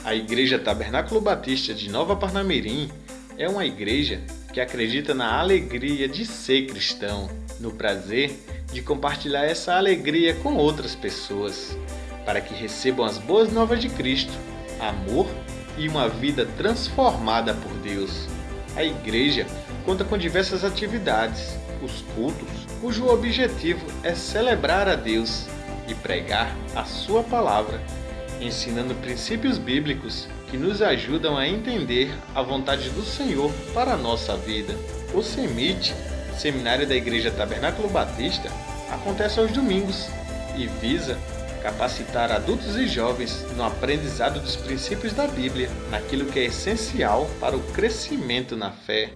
A Igreja Tabernáculo Batista de Nova Parnamirim é uma igreja que acredita na alegria de ser cristão, no prazer de compartilhar essa alegria com outras pessoas, para que recebam as boas novas de Cristo, amor e uma vida transformada por Deus. A igreja conta com diversas atividades, os cultos, cujo objetivo é celebrar a Deus e pregar a sua palavra, ensinando princípios bíblicos que nos ajudam a entender a vontade do Senhor para a nossa vida. O CEMIT, Seminário da Igreja Tabernáculo Batista, acontece aos domingos e visa capacitar adultos e jovens no aprendizado dos princípios da Bíblia, naquilo que é essencial para o crescimento na fé.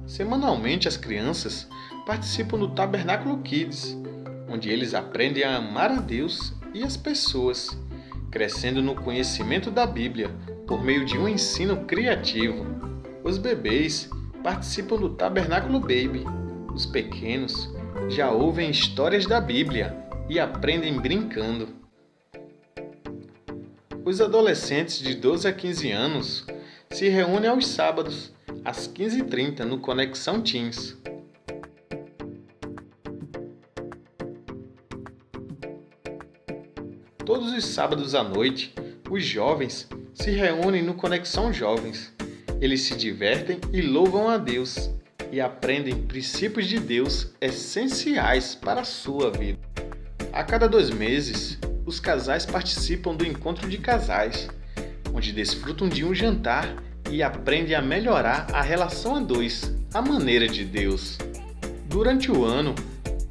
Semanalmente, as crianças participam do Tabernáculo Kids, onde eles aprendem a amar a Deus e as pessoas, crescendo no conhecimento da Bíblia por meio de um ensino criativo. Os bebês participam do Tabernáculo Baby. Os pequenos já ouvem histórias da Bíblia e aprendem brincando. Os adolescentes de 12 a 15 anos se reúnem aos sábados, às 15h30, no Conexão Teens. Todos os sábados à noite, os jovens se reúnem no Conexão Jovens. Eles se divertem e louvam a Deus e aprendem princípios de Deus essenciais para a sua vida. A cada 2 meses, os casais participam do Encontro de Casais, onde desfrutam de um jantar e aprendem a melhorar a relação a dois, à maneira de Deus. Durante o ano,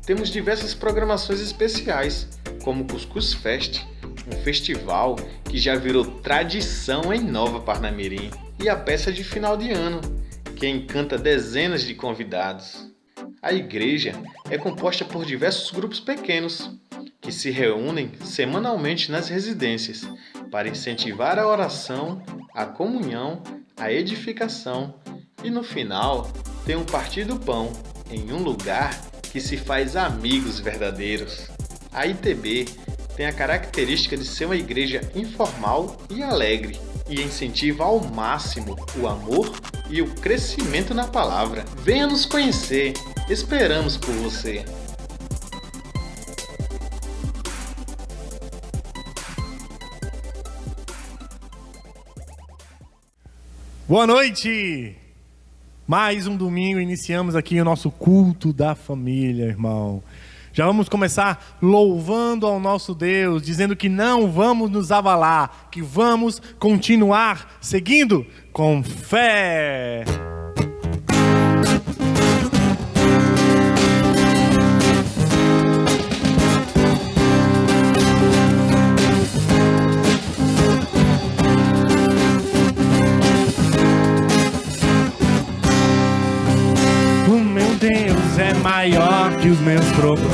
temos diversas programações especiais, como o Cuscuz Fest, um festival que já virou tradição em Nova Parnamirim, e a peça de final de ano, que encanta dezenas de convidados. A igreja é composta por diversos grupos pequenos, que se reúnem semanalmente nas residências para incentivar a oração, a comunhão, a edificação e, no final, tem um partir do pão em um lugar que se faz amigos verdadeiros. A ITB tem a característica de ser uma igreja informal e alegre e incentiva ao máximo o amor e o crescimento na palavra. Venha nos conhecer, esperamos por você. Boa noite! Mais um domingo, iniciamos aqui o nosso culto da família, irmão. Já vamos começar louvando ao nosso Deus, dizendo que não vamos nos abalar, que vamos continuar seguindo com fé. Deus é maior que os meus problemas.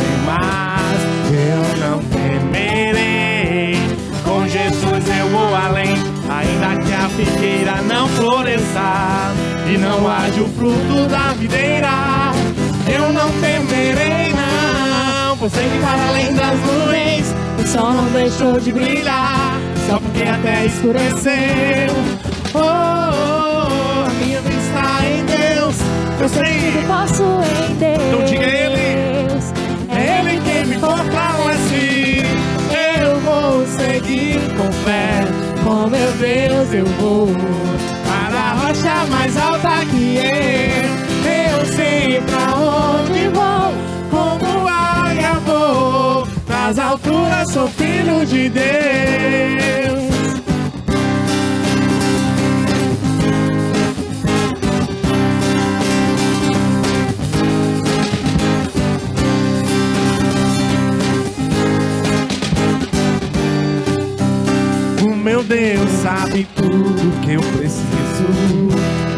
Eu não temerei. Com Jesus eu vou além. Ainda que a figueira não floresça e não haja o fruto da videira, eu não temerei não, pois sei que para além das nuvens o sol não deixou de brilhar, só porque a terra escureceu. Oh, oh, oh, a minha vida está em Deus. Eu sei que posso em Deus. Então diga Ele. É Ele quem me fortalece. Eu vou seguir com fé. Com meu Deus eu vou para a rocha mais alta que eu sei pra onde vou. Como águia vou. Nas alturas sou filho de Deus. Meu Deus sabe tudo que eu preciso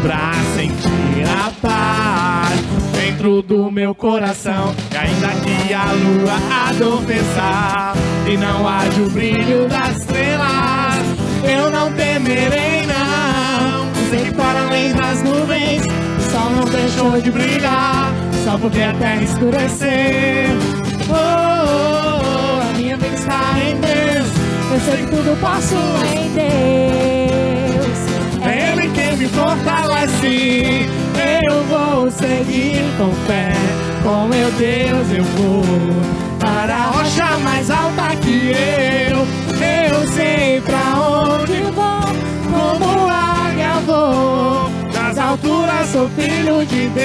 pra sentir a paz dentro do meu coração. E ainda que a lua adormeça e não haja o brilho das estrelas, eu não temerei não. Sei que para além das nuvens o sol não deixou de brilhar, só porque a terra escureceu. Oh, oh, oh, a minha vida está em Deus. Eu sei que tudo posso em Deus. fortalece. Eu vou seguir com fé, com meu Deus eu vou para a rocha mais alta que eu sei pra onde vou, como águia vou, nas alturas sou filho de Deus.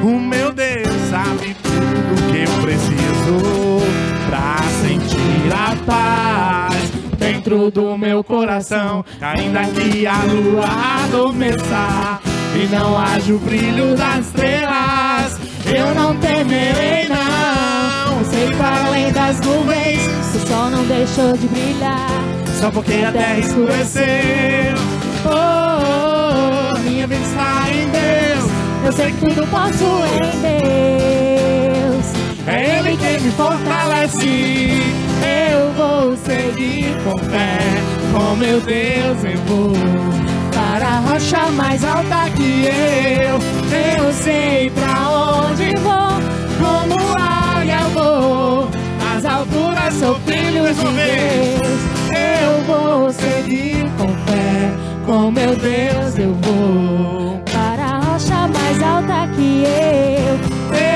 O meu Deus sabe tudo que eu preciso pra sentir a paz dentro do meu coração. Ainda que a lua adormeça e não haja o brilho das estrelas, eu não temerei não. Sei para além das nuvens, o sol não deixou de brilhar, só porque a terra escureceu. Minha vida está em Deus, eu sei que tudo posso em Deus. é Ele quem me fortalece. Eu vou seguir Com fé, com meu Deus eu vou para a rocha mais alta que eu sei pra onde vou, como águia vou, nas alturas sou filho de Deus. Eu vou seguir com fé, com meu Deus eu vou para a rocha mais alta que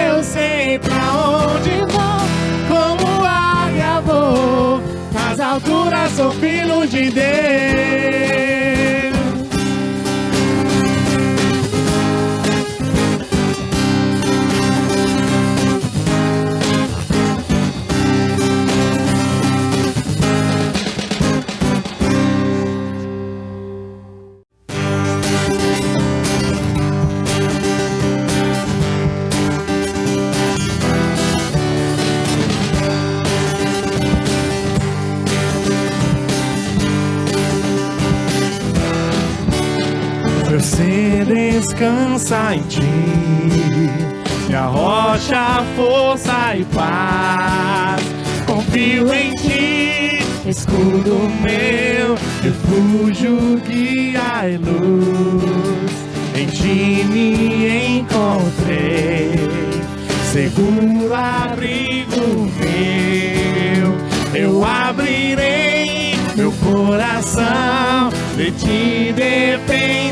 eu sei pra onde vou, como águia vou, nas alturas sou filho de Deus. Meu ser descansa em ti, minha rocha, força e paz. Confio em ti, escudo meu, refúgio, guia e luz. Em ti me encontrei, seguro abrigo meu. Eu abrirei meu coração, de ti dependerei.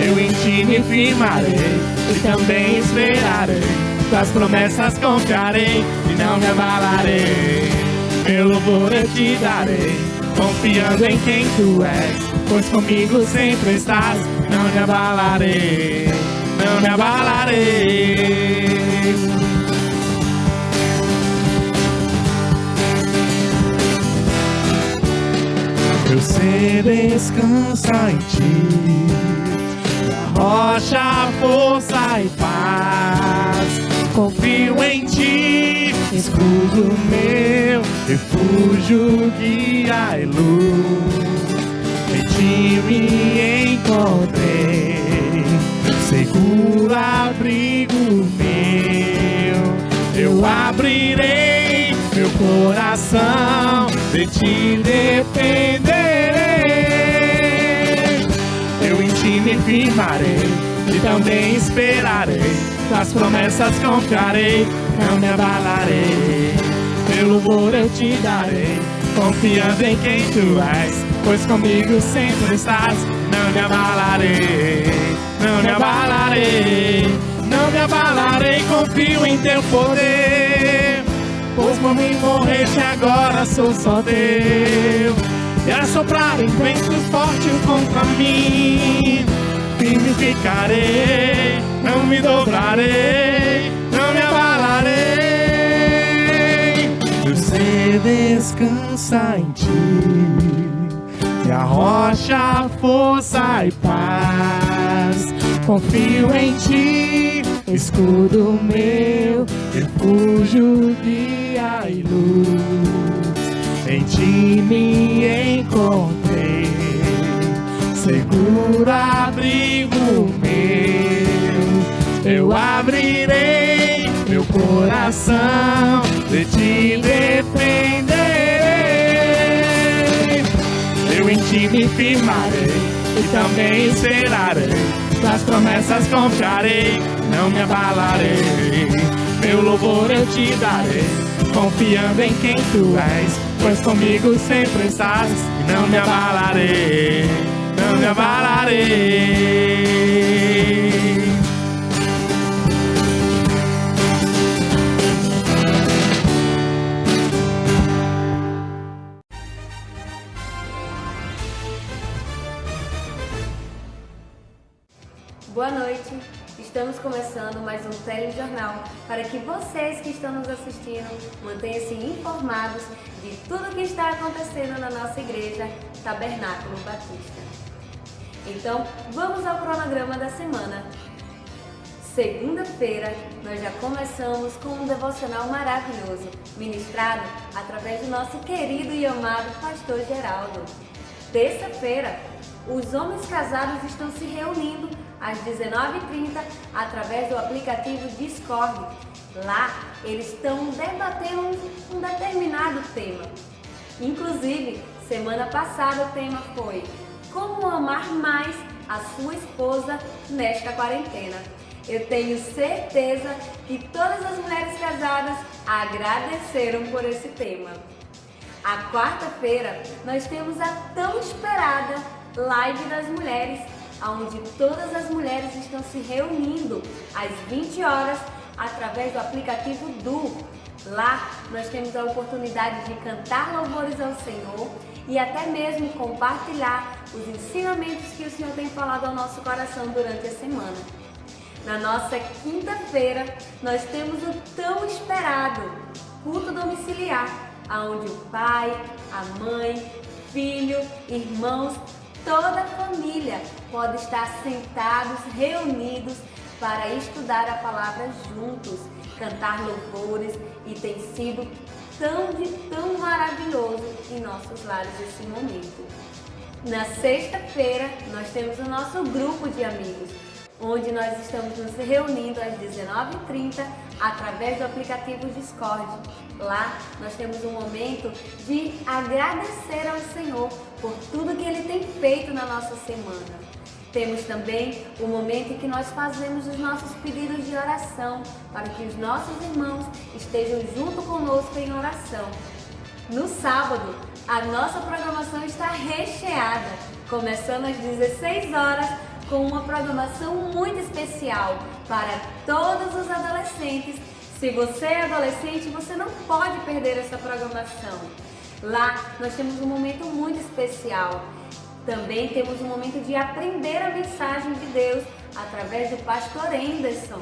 Eu em ti me firmarei e também esperarei, tuas promessas confiarei e não me abalarei. Meu louvor eu te darei, confiando em quem tu és, pois comigo sempre estás. Não me abalarei, não me abalarei. Meu ser descansa em ti, minha rocha, força e paz. Confio em ti, escudo meu, refúgio, guia e luz. Em ti me encontrei, seguro abrigo meu. Eu abrirei meu coração, de ti dependerei. Eu em ti me firmarei e também esperarei, nas promessas confiarei, não me abalarei. Meu louvor eu te darei, confiando em quem tu és, pois comigo sempre estás. Não me abalarei, não me abalarei, não me abalarei. Confio em teu poder, pois por mim morreste, agora sou só teu. E a soprar em ventos fortes contra mim, firme ficarei, não me dobrarei, não me abalarei. Meu ser descansa em ti, minha rocha, força e paz. Confio em ti, escudo meu, refúgio, guia e luz. Em ti me encontrei, seguro abrigo meu. Eu abrirei meu coração, de ti dependerei. Eu em ti me firmarei e também esperarei. Das promessas confiarei, não me abalarei. Meu louvor eu te darei, confiando em quem tu és, pois comigo sempre estás e não me abalarei, não me abalarei. Boa noite, estamos começando mais um telejornal para que vocês que estão nos assistindo mantenham-se informados de tudo que está acontecendo na nossa igreja Tabernáculo Batista. Então, vamos ao cronograma da semana. Segunda-feira, nós já começamos com um devocional maravilhoso, ministrado através do nosso querido e amado pastor Geraldo. Terça-feira, os homens casados estão se reunindo às 19h30 através do aplicativo Discord. Lá, eles estão debatendo um determinado tema. Inclusive, semana passada o tema foi como amar mais a sua esposa nesta quarentena. Eu tenho certeza que todas as mulheres casadas agradeceram por esse tema. A quarta-feira, nós temos a tão esperada Live das Mulheres, onde todas as mulheres estão se reunindo às 20 horas através do aplicativo Du. Lá nós temos a oportunidade de cantar louvores ao Senhor e até mesmo compartilhar os ensinamentos que o Senhor tem falado ao nosso coração durante a semana. Na nossa quinta-feira nós temos o tão esperado culto domiciliar, onde o pai, a mãe, filho, irmãos, toda a família pode estar sentados, reunidos para estudar a palavra juntos, cantar louvores, e tem sido tão maravilhoso em nossos lares esse momento. Na sexta-feira nós temos o nosso grupo de amigos, onde nós estamos nos reunindo às 19h30 através do aplicativo Discord. Lá nós temos um momento de agradecer ao Senhor por tudo que Ele tem feito na nossa semana. Temos também o momento em que nós fazemos os nossos pedidos de oração para que os nossos irmãos estejam junto conosco em oração. No sábado, a nossa programação está recheada, começando às 16 horas com uma programação muito especial para todos os adolescentes. Se você é adolescente, você não pode perder essa programação. Lá nós temos um momento muito especial. Também temos um momento de aprender a mensagem de Deus através do pastor Anderson.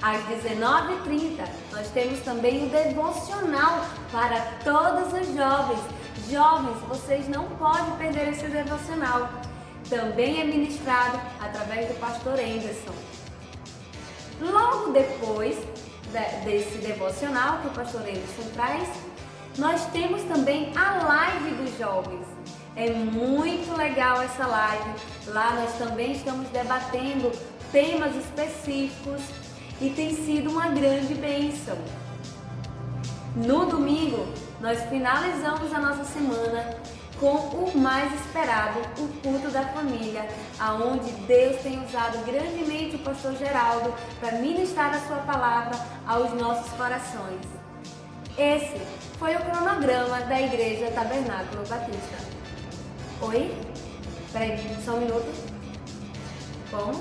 Às 19h30 nós temos também o devocional para todos os jovens. Jovens, vocês não podem perder esse devocional. Também é ministrado através do pastor Anderson. Logo depois desse devocional que o pastor Anderson traz, nós temos também a live dos jovens. É muito legal essa live. Lá nós também estamos debatendo temas específicos e tem sido uma grande bênção. No domingo, nós finalizamos a nossa semana com o mais esperado, o culto da família, aonde Deus tem usado grandemente o pastor Geraldo para ministrar a sua palavra aos nossos corações. Esse foi o cronograma da Igreja Tabernáculo Batista. Oi? Peraí, só um minuto. Como?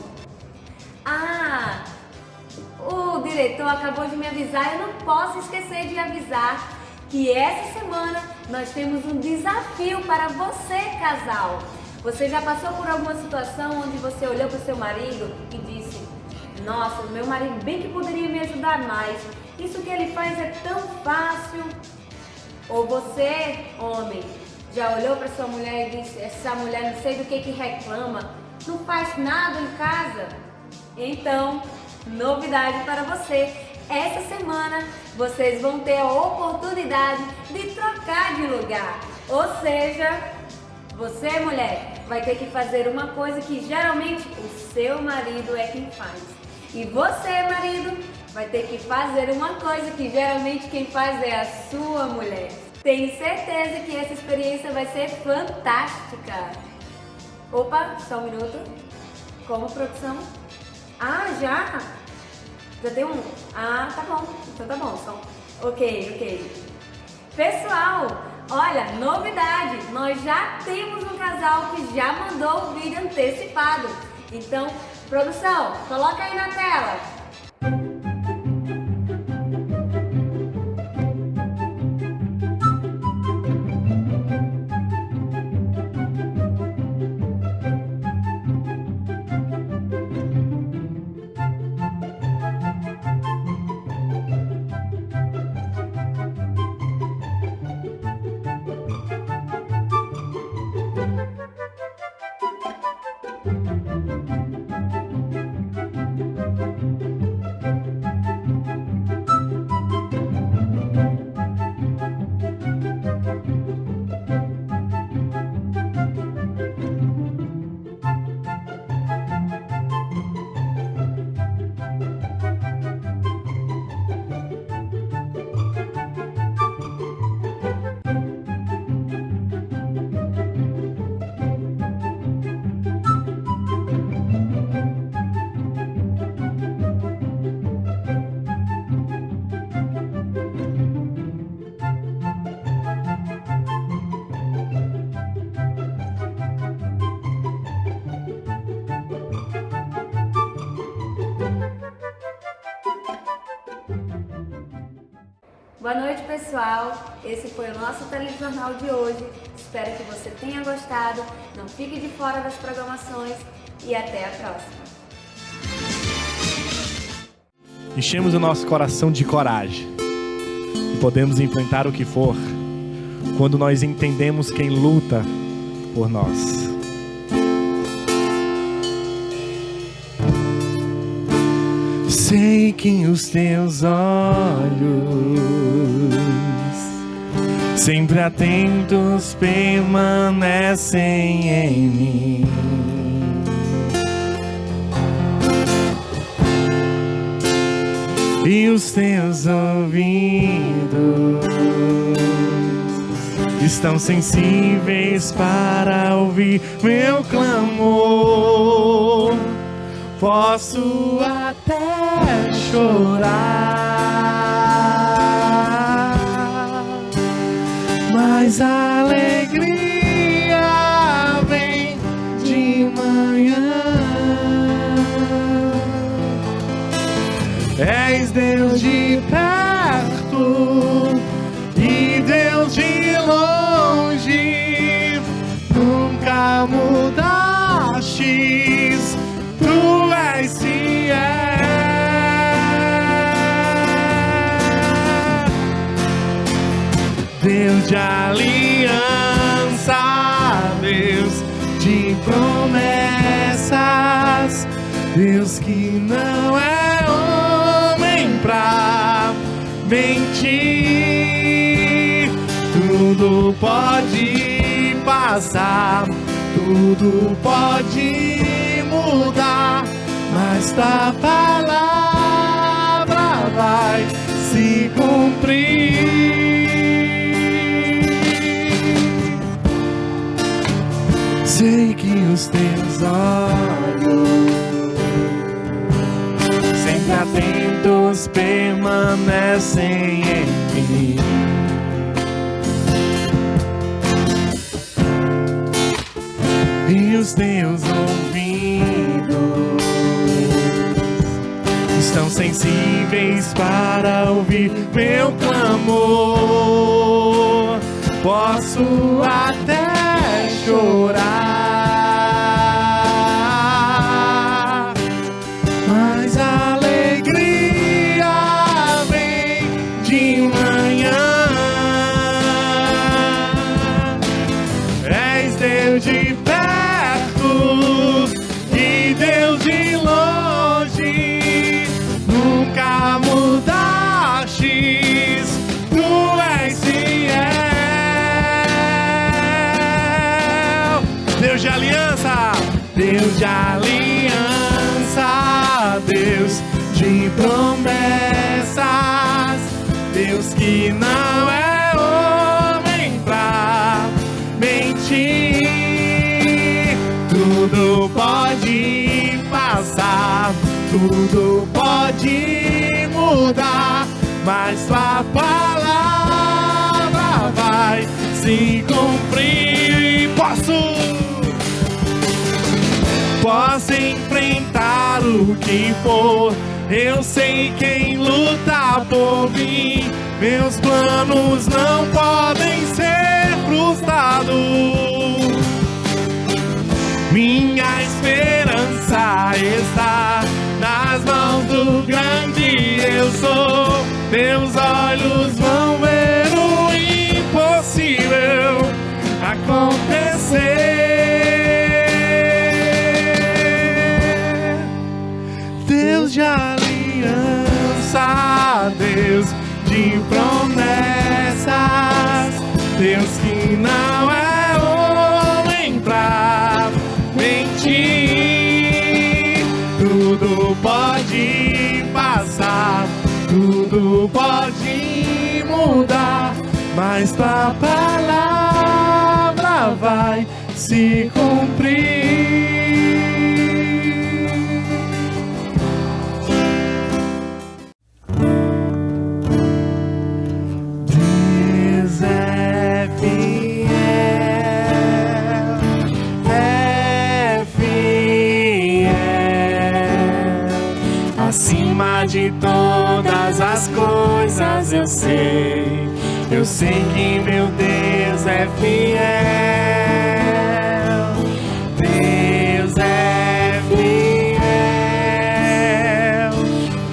O diretor acabou de me avisar, eu não posso esquecer de avisar que essa semana nós temos um desafio para você, casal. Você já passou por alguma situação onde você olhou para o seu marido e disse: nossa, meu marido bem que poderia me ajudar mais, isso que ele faz é tão fácil? Ou você, homem, já olhou para sua mulher e disse: essa mulher não sei do que reclama, não faz nada em casa? Então, novidade para você. Essa semana vocês vão ter a oportunidade de trocar de lugar. Ou seja, você, mulher, vai ter que fazer uma coisa que geralmente o seu marido é quem faz. E você, marido, vai ter que fazer uma coisa que geralmente quem faz é a sua mulher. Tenho certeza que essa experiência vai ser fantástica. Opa, só um minuto. Como, produção? Ah, já? Já tem um? Ah, tá bom. Então tá bom. Ok. Pessoal, olha, novidade. Nós já temos um casal que já mandou o vídeo antecipado. Então, produção, coloca aí na tela. Boa noite, pessoal. Esse foi o nosso telejornal de hoje. Espero que você tenha gostado. Não fique de fora das programações e até a próxima. Enchemos o nosso coração de coragem e podemos enfrentar o que for quando nós entendemos quem luta por nós. Sei que os teus olhos, sempre atentos, permanecem em mim. E os teus ouvidos estão sensíveis para ouvir meu clamor. Posso até chorar, mas a alegria vem de manhã. És Deus de perto e Deus de longe, nunca mudastes, tu és fiel. Deus de aliança, Deus de promessas, Deus que não é homem pra mentir. Tudo pode passar, tudo pode mudar, mas tua palavra vai se cumprir. Sei que os teus olhos, sempre atentos, permanecem em mim. E os teus ouvidos estão sensíveis para ouvir meu clamor. Posso até chorar, mas a alegria vem de manhã. És Deus de perto e Deus de longe, nunca mudastes, tu és fiel. Deus de aliança, Deus de aliança, Deus de promessas, Deus que não é tudo pode mudar, mas tua palavra vai se cumprir. Posso enfrentar o que for, eu sei quem luta por mim. Meus planos não podem ser frustrados. Minha esperança está nas mãos do grande eu sou. Teus olhos vão ver o impossível acontecer. Deus de aliança, Deus de promessas, Deus que não é homem pra mentir. Tudo pode passar, tudo pode mudar, mas tua palavra vai se cumprir. Deus é fiel, é fiel, acima de todas as coisas eu sei que meu Deus é fiel. Deus é fiel,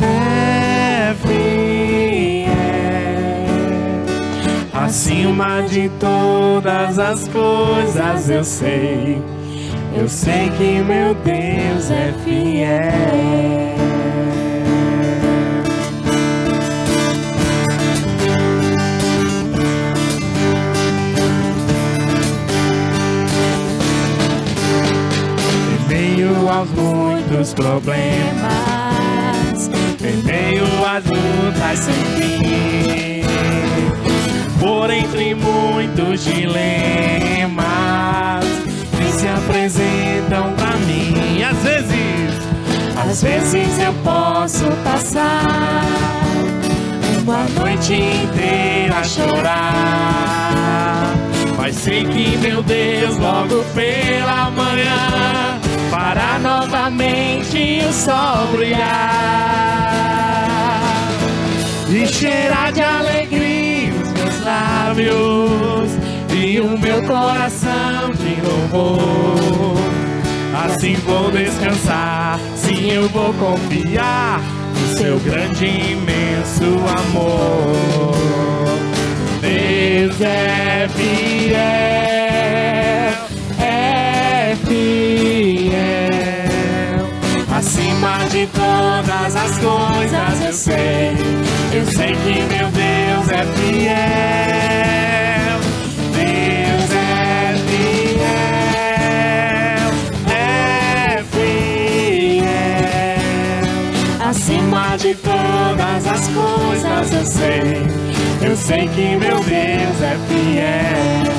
é fiel, acima de todas as coisas eu sei que meu Deus é fiel. Aos muitos problemas, em meio às lutas sem fim, por entre muitos dilemas que se apresentam pra mim. Às vezes eu posso passar uma noite inteira a chorar, mas sei que meu Deus logo pela manhã para novamente o sol brilhar e cheirar de alegria os meus lábios e o meu coração de louvor. Assim vou descansar, sim, eu vou confiar no seu grande e imenso amor. Deus é fiel, é fiel, acima de todas as coisas eu sei que meu Deus é fiel. Deus é fiel, é fiel, acima de todas as coisas eu sei que meu Deus é fiel.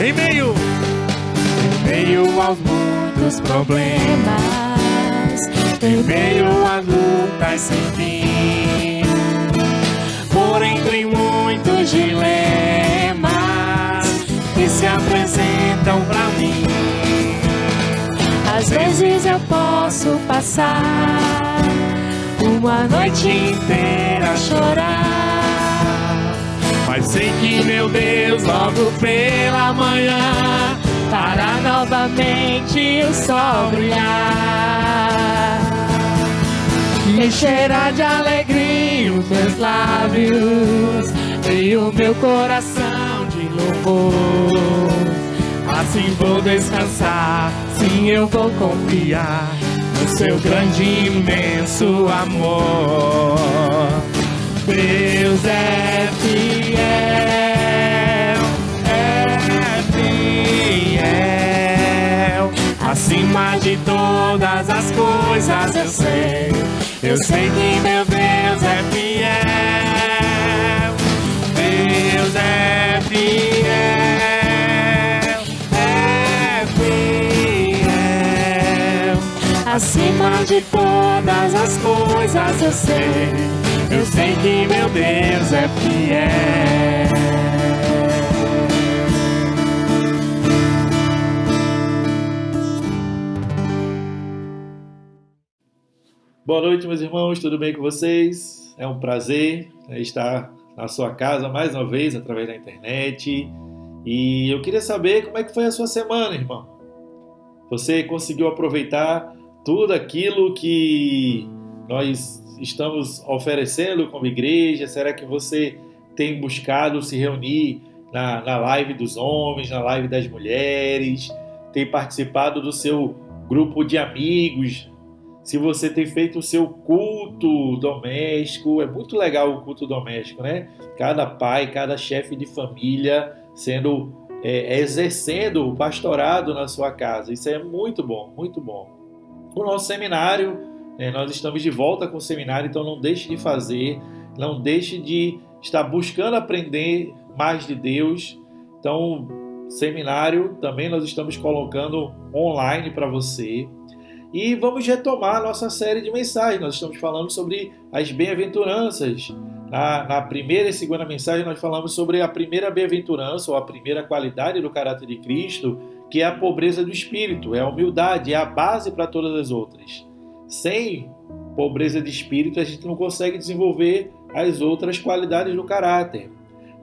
Em meio aos muitos problemas, em meio às lutas sem fim, por entre muitos dilemas que se apresentam pra mim. Às vezes eu posso passar uma noite inteira a chorar, mas sei que meu Deus logo pela manhã para novamente o sol brilhar e cheirar de alegria os meus lábios e o meu coração de louvor. Assim vou descansar, sim, eu vou confiar no seu grande e imenso amor. Deus é fiel, é fiel, acima de todas as coisas eu sei que meu Deus é fiel. Deus é fiel, é acima de todas as coisas eu sei que meu Deus é fiel. Boa noite, meus irmãos, tudo bem com vocês? É um prazer estar na sua casa mais uma vez, através da internet. E eu queria saber como é que foi a sua semana, irmão. Você conseguiu aproveitar tudo aquilo que nós estamos oferecendo como igreja? Será que você tem buscado se reunir na live dos homens, na live das mulheres? Tem participado do seu grupo de amigos? Se você tem feito o seu culto doméstico, é muito legal o culto doméstico, né? Cada pai, cada chefe de família exercendo o pastorado na sua casa. Isso é muito bom, muito bom. O nosso seminário, nós estamos de volta com o seminário, então não deixe de fazer, não deixe de estar buscando aprender mais de Deus. Então, seminário também nós estamos colocando online para você. E vamos retomar a nossa série de mensagens. Nós estamos falando sobre as bem-aventuranças. Na primeira e segunda mensagem nós falamos sobre a primeira bem-aventurança, ou a primeira qualidade do caráter de Cristo, que é a pobreza do espírito, é a humildade, é a base para todas as outras. Sem pobreza de espírito a gente não consegue desenvolver as outras qualidades do caráter.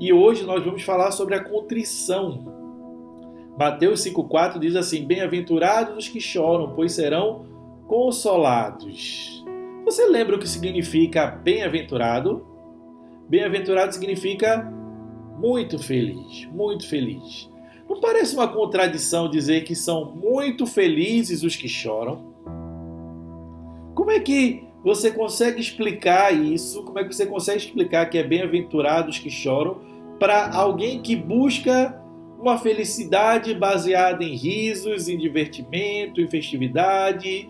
E hoje nós vamos falar sobre a contrição. Mateus 5,4 diz assim: bem-aventurados os que choram, pois serão consolados. Você lembra o que significa bem-aventurado? Bem-aventurado significa muito feliz, muito feliz. Não parece uma contradição dizer que são muito felizes os que choram? Como é que você consegue explicar isso? Como é que você consegue explicar que é bem-aventurados os que choram para alguém que busca uma felicidade baseada em risos, em divertimento, em festividade?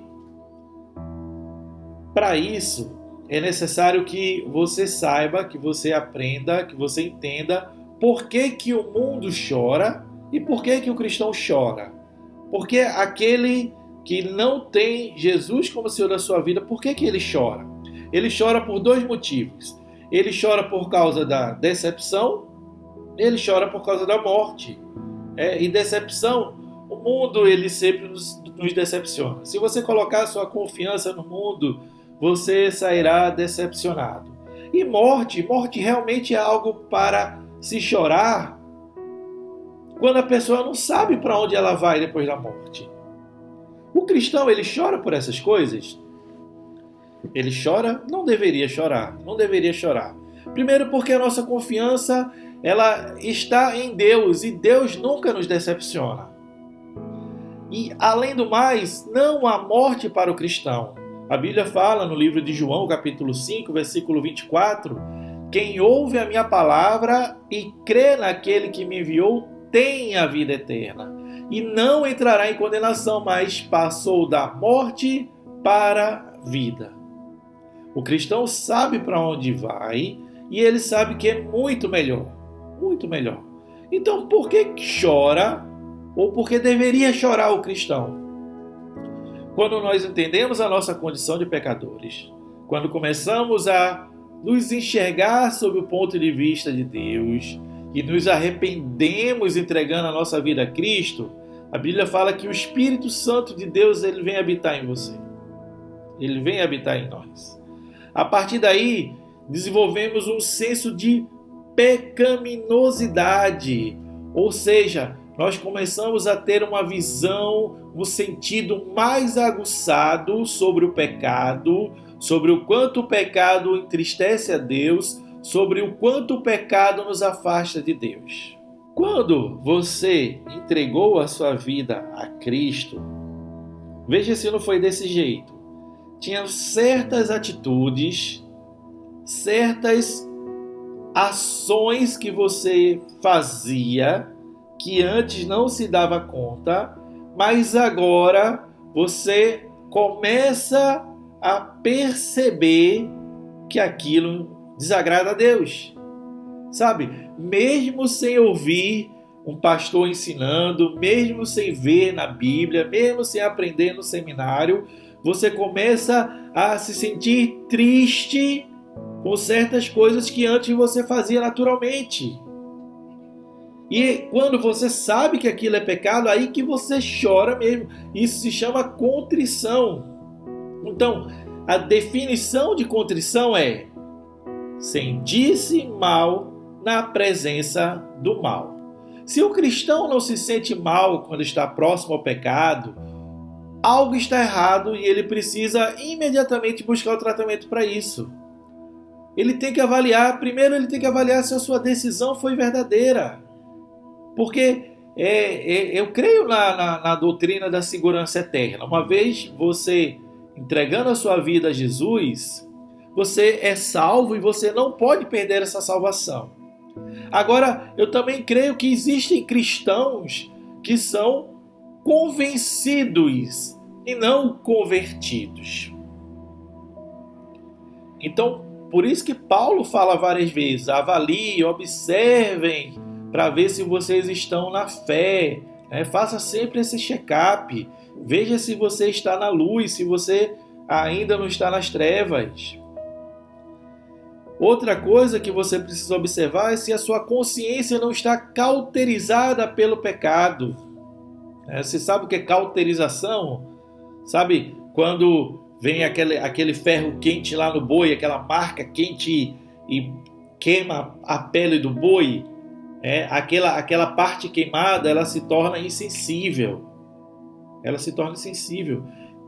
Para isso, é necessário que você saiba, que você aprenda, que você entenda por que o mundo chora e por que o cristão chora. Porque aquele que não tem Jesus como Senhor da sua vida, por que ele chora? Ele chora por dois motivos. Ele chora por causa da decepção, ele chora por causa da morte. E decepção, o mundo ele sempre nos decepciona. Se você colocar sua confiança no mundo, você sairá decepcionado. E morte realmente é algo para se chorar quando a pessoa não sabe para onde ela vai depois da morte. O cristão, ele chora por essas coisas? Ele chora? Não deveria chorar. Não deveria chorar. Primeiro porque a nossa confiança ela está em Deus e Deus nunca nos decepciona. E, além do mais, não há morte para o cristão. A Bíblia fala no livro de João, capítulo 5, versículo 24, quem ouve a minha palavra e crê naquele que me enviou tem a vida eterna e não entrará em condenação, mas passou da morte para a vida. O cristão sabe para onde vai e ele sabe que é muito melhor. Muito melhor. Então, por que chora ou por que deveria chorar o cristão? Quando nós entendemos a nossa condição de pecadores, quando começamos a nos enxergar sob o ponto de vista de Deus e nos arrependemos entregando a nossa vida a Cristo, a Bíblia fala que o Espírito Santo de Deus ele vem habitar em você. Ele vem habitar em nós. A partir daí, desenvolvemos um senso de pecaminosidade, ou seja, nós começamos a ter uma visão, um sentido mais aguçado sobre o pecado, sobre o quanto o pecado entristece a Deus, sobre o quanto o pecado nos afasta de Deus. Quando você entregou a sua vida a Cristo, veja se não foi desse jeito. Tinha certas atitudes, certas ações que você fazia que antes não se dava conta, mas agora você começa a perceber que aquilo desagrada a Deus. Sabe? Mesmo sem ouvir, um pastor ensinando, mesmo sem ver na Bíblia, mesmo sem aprender no seminário, você começa a se sentir triste com certas coisas que antes você fazia naturalmente. E quando você sabe que aquilo é pecado, aí que você chora mesmo. Isso se chama contrição. Então, a definição de contrição é sentir-se mal na presença do mal. Se o cristão não se sente mal quando está próximo ao pecado, algo está errado e ele precisa imediatamente buscar o tratamento para isso. Ele tem que avaliar, primeiro ele tem que avaliar se a sua decisão foi verdadeira. Porque eu creio na doutrina da segurança eterna. Uma vez você entregando a sua vida a Jesus, você é salvo e você não pode perder essa salvação. Agora, eu também creio que existem cristãos que são convencidos e não convertidos. Então, por isso que Paulo fala várias vezes, avaliem, observem, para ver se vocês estão na fé. Faça sempre esse check-up. Veja se você está na luz, se você ainda não está nas trevas. Outra coisa que você precisa observar é se a sua consciência não está cauterizada pelo pecado. Você sabe o que é cauterização? Sabe quando vem aquele ferro quente lá no boi, aquela marca quente e queima a pele do boi? Aquela parte queimada, ela se torna insensível.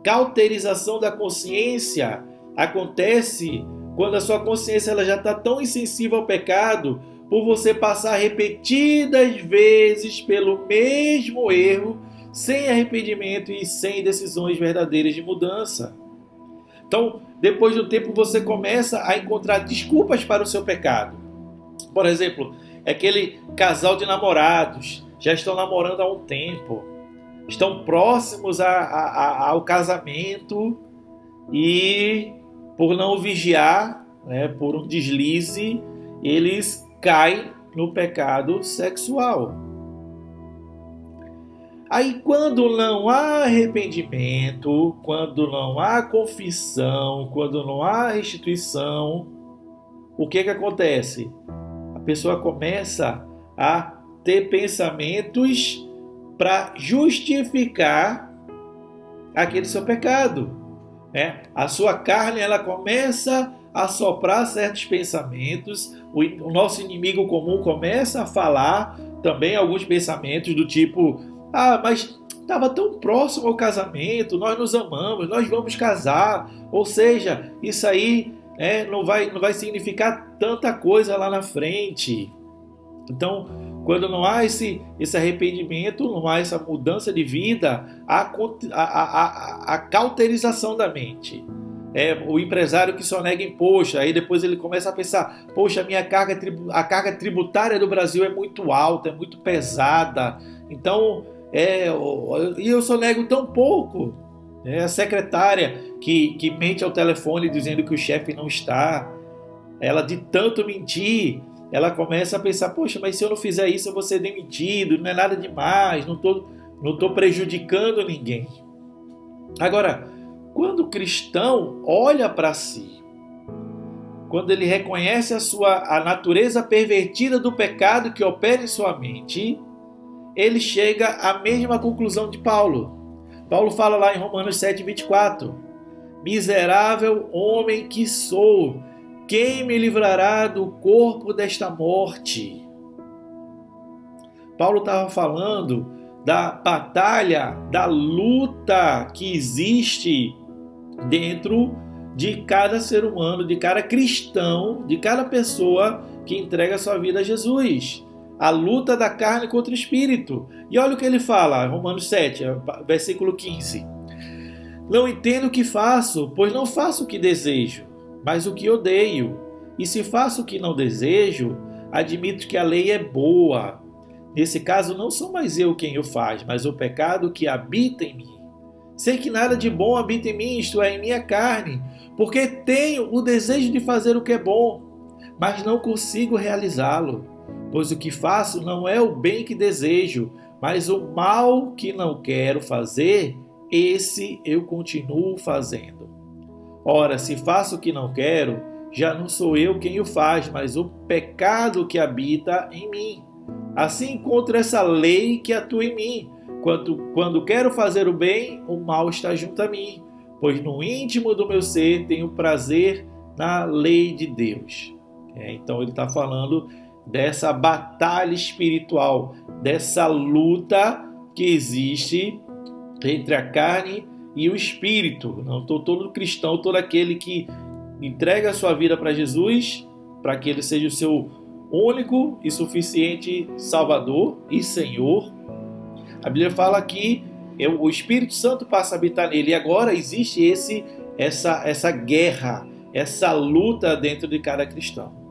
Cauterização da consciência acontece quando a sua consciência ela já está tão insensível ao pecado, por você passar repetidas vezes pelo mesmo erro, sem arrependimento e sem decisões verdadeiras de mudança. Então, depois do tempo, você começa a encontrar desculpas para o seu pecado. Por exemplo, aquele casal de namorados, já estão namorando há um tempo, estão próximos ao casamento e, por não vigiar, por um deslize, eles caem no pecado sexual. Aí, quando não há arrependimento, quando não há confissão, quando não há restituição, o que acontece? A pessoa começa a ter pensamentos para justificar aquele seu pecado. A sua carne ela começa a soprar certos pensamentos, o nosso inimigo comum começa a falar também alguns pensamentos do tipo: mas estava tão próximo ao casamento, nós nos amamos, nós vamos casar. Ou seja, isso aí não vai significar tanta coisa lá na frente. Então, quando não há esse arrependimento, não há essa mudança de vida, a cauterização da mente. O empresário que só nega imposto, aí depois ele começa a pensar: poxa, a carga tributária do Brasil é muito alta, é muito pesada, então e eu só nego tão pouco. A secretária que mente ao telefone dizendo que o chefe não está, ela de tanto mentir, ela começa a pensar: poxa, mas se eu não fizer isso eu vou ser demitido, não é nada demais, não tô prejudicando ninguém. Agora, quando o cristão olha para si, quando ele reconhece a natureza pervertida do pecado que opera em sua mente, ele chega à mesma conclusão de Paulo. Paulo fala lá em Romanos 7:24: miserável homem que sou, quem me livrará do corpo desta morte? Paulo estava falando da batalha, da luta que existe dentro de cada ser humano, de cada cristão, de cada pessoa que entrega a sua vida a Jesus. A luta da carne contra o espírito. E olha o que ele fala, Romanos 7, versículo 15. Não entendo o que faço, pois não faço o que desejo, mas o que odeio. E se faço o que não desejo, admito que a lei é boa. Nesse caso, não sou mais eu quem o faz, mas o pecado que habita em mim. Sei que nada de bom habita em mim, isto é, em minha carne, porque tenho o desejo de fazer o que é bom, mas não consigo realizá-lo. Pois o que faço não é o bem que desejo, mas o mal que não quero fazer, esse eu continuo fazendo. Ora, se faço o que não quero, já não sou eu quem o faz, mas o pecado que habita em mim. Assim encontro essa lei que atua em mim. Quando quero fazer o bem, o mal está junto a mim, pois no íntimo do meu ser tenho prazer na lei de Deus. Então ele está falando dessa batalha espiritual, dessa luta que existe entre a carne e o espírito. Não, todo cristão, todo aquele que entrega a sua vida para Jesus, para que ele seja o seu único e suficiente Salvador e Senhor. A Bíblia fala que o Espírito Santo passa a habitar nele. E agora existe essa guerra, essa luta dentro de cada cristão.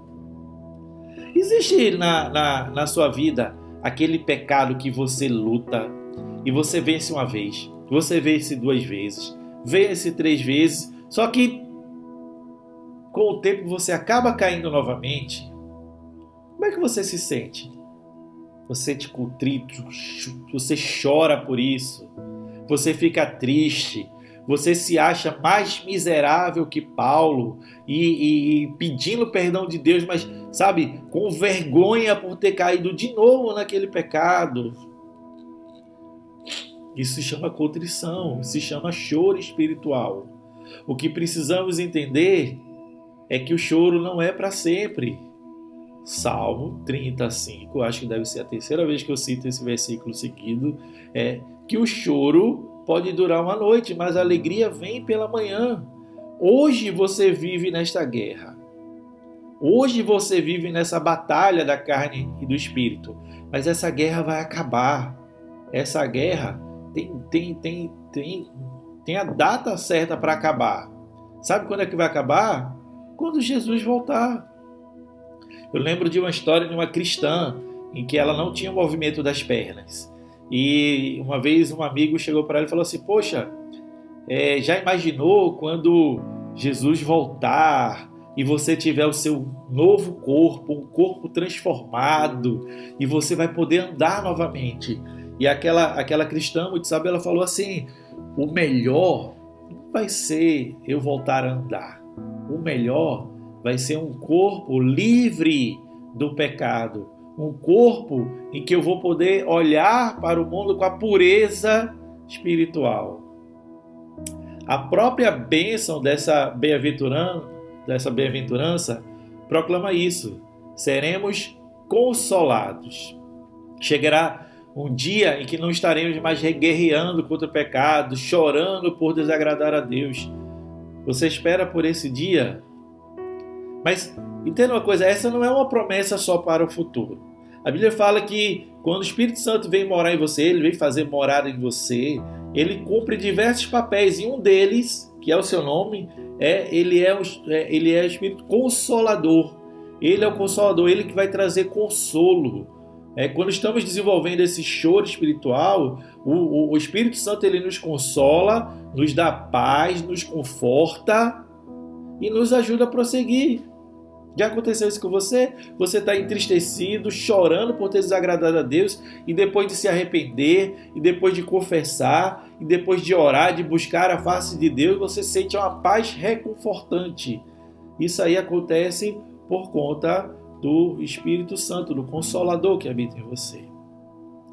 Existe na sua vida aquele pecado que você luta e você vence uma vez, você vence 2 vezes, vence 3 vezes, só que com o tempo você acaba caindo novamente. Como é que você se sente? Você sente contrito, você chora por isso, você fica triste, você se acha mais miserável que Paulo e pedindo perdão de Deus, mas, sabe, com vergonha por ter caído de novo naquele pecado. Isso se chama contrição, se chama choro espiritual. O que precisamos entender é que o choro não é para sempre. Salmo 35, acho que deve ser a 3ª vez que eu cito esse versículo seguido, é que o choro pode durar uma noite, mas a alegria vem pela manhã. Hoje você vive nesta guerra. Hoje você vive nessa batalha da carne e do espírito. Mas essa guerra vai acabar. Essa guerra tem a data certa para acabar. Sabe quando é que vai acabar? Quando Jesus voltar. Eu lembro de uma história de uma cristã em que ela não tinha o movimento das pernas. E uma vez um amigo chegou para ela e falou assim: poxa, já imaginou quando Jesus voltar e você tiver o seu novo corpo, um corpo transformado, e você vai poder andar novamente? E aquela cristã muito sábia, ela falou assim: o melhor vai ser eu voltar a andar. O melhor vai ser um corpo livre do pecado. Um corpo em que eu vou poder olhar para o mundo com a pureza espiritual. A própria bênção dessa bem-aventurança proclama isso. Seremos consolados. Chegará um dia em que não estaremos mais guerreando contra o pecado, chorando por desagradar a Deus. Você espera por esse dia? Mas entenda uma coisa, essa não é uma promessa só para o futuro. A Bíblia fala que quando o Espírito Santo vem morar em você, ele vem fazer morada em você, ele cumpre diversos papéis, e um deles, que é o seu nome, ele é o Espírito Consolador. Ele é o Consolador, ele que vai trazer consolo. Quando estamos desenvolvendo esse choro espiritual, o Espírito Santo ele nos consola, nos dá paz, nos conforta e nos ajuda a prosseguir. Já aconteceu isso com você? Você está entristecido, chorando por ter desagradado a Deus, e depois de se arrepender, e depois de confessar, e depois de orar, de buscar a face de Deus, você sente uma paz reconfortante. Isso aí acontece por conta do Espírito Santo, do Consolador que habita em você.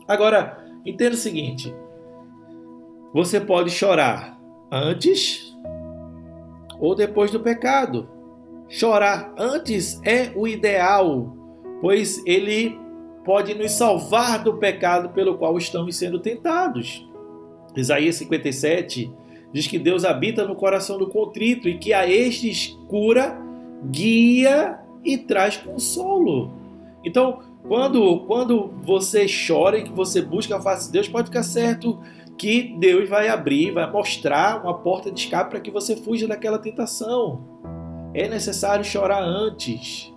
Agora, entenda o seguinte: você pode chorar antes ou depois do pecado. Chorar antes é o ideal, pois ele pode nos salvar do pecado pelo qual estamos sendo tentados. Isaías 57 diz que Deus habita no coração do contrito e que a estes cura, guia e traz consolo. Então, quando você chora e que você busca a face de Deus, pode ficar certo que Deus vai abrir, vai mostrar uma porta de escape para que você fuja daquela tentação. É necessário chorar antes.